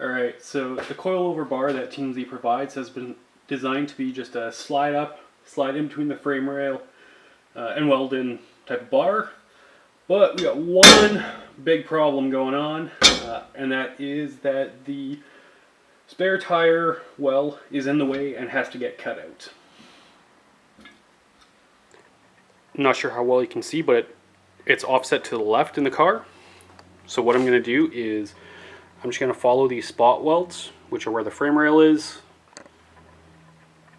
Alright, so the coilover bar that TeamZ provides has been designed to be just a slide up, slide in between the frame rail, and weld in type of bar. But we got one big problem going on, and that is that the spare tire well is in the way and has to get cut out. I'm not sure how well you can see, but it's offset to the left in the car. So what I'm going to do is I'm just going to follow these spot welds, which are where the frame rail is,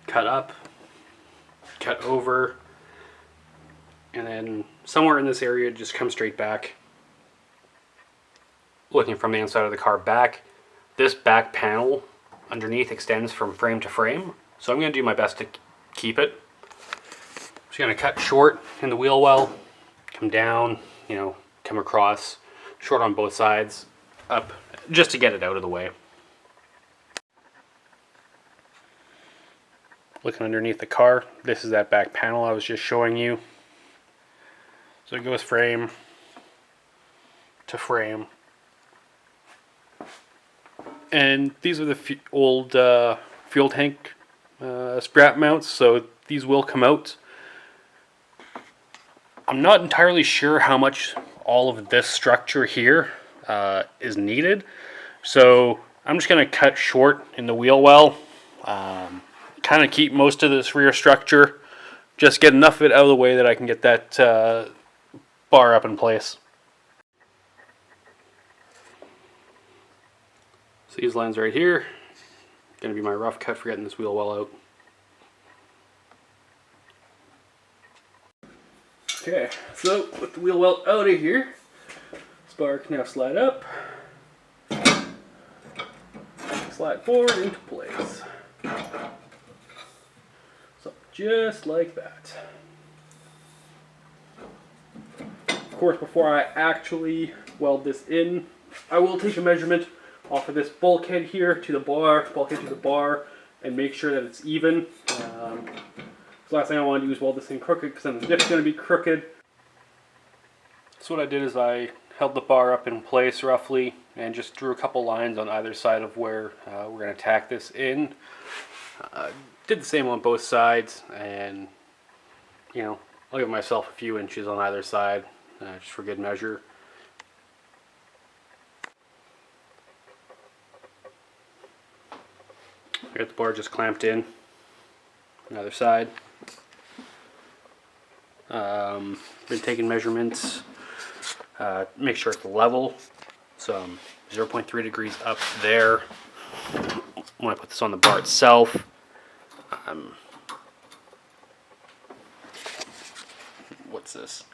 cut up, cut over, and then somewhere in this area just come straight back. Looking from the inside of the car back, this back panel underneath extends from frame to frame, so I'm going to do my best to keep it. Just going to cut short in the wheel well, come down, come across, short on both sides, up, just to get it out of the way. Looking underneath the car, this is that back panel I was just showing you. So it goes frame to frame. And these are the old fuel tank strap mounts, so these will come out. I'm not entirely sure how much all of this structure here is needed, so I'm just going to cut short in the wheel well, kind of keep most of this rear structure, just get enough of it out of the way that I can get that bar up in place. So these lines right here, going to be my rough cut for getting this wheel well out. Okay, so with the wheel well out of here, this bar can now slide up, slide forward into place. So just like that. Of course, before I actually weld this in, I will take a measurement off of this bulkhead here to the bar, and make sure that it's even. The last thing I want to do is weld this thing crooked, because then the dip's going to be crooked. So what I did is I held the bar up in place roughly and just drew a couple lines on either side of where we're going to tack this in. Did the same on both sides, and I'll give myself a few inches on either side just for good measure. I got the bar just clamped in on either side. Been taking measurements, make sure it's level, so I'm 0.3 degrees up there. When I put this on the bar itself, what's this?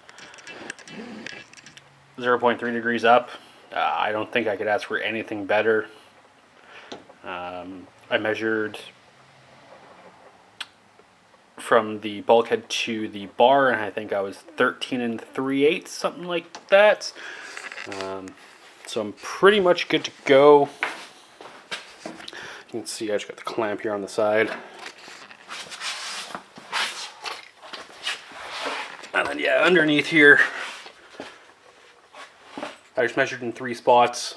0.3 degrees up. I don't think I could ask for anything better. I measured from the bulkhead to the bar, and I think I was 13 3/8, something like that. So I'm pretty much good to go. You can see I just got the clamp here on the side. And then yeah, underneath here, I just measured in 3 spots.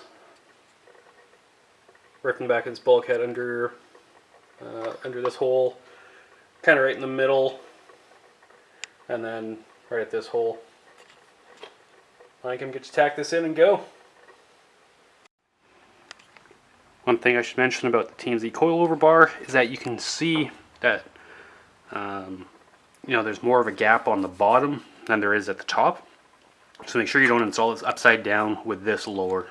Right from the back of this bulkhead under this hole, kind of right in the middle, and then right at this hole. I can get to tack this in and go. One thing I should mention about the TeamZ coilover bar is that you can see that there's more of a gap on the bottom than there is at the top. So make sure you don't install this upside down with this lower.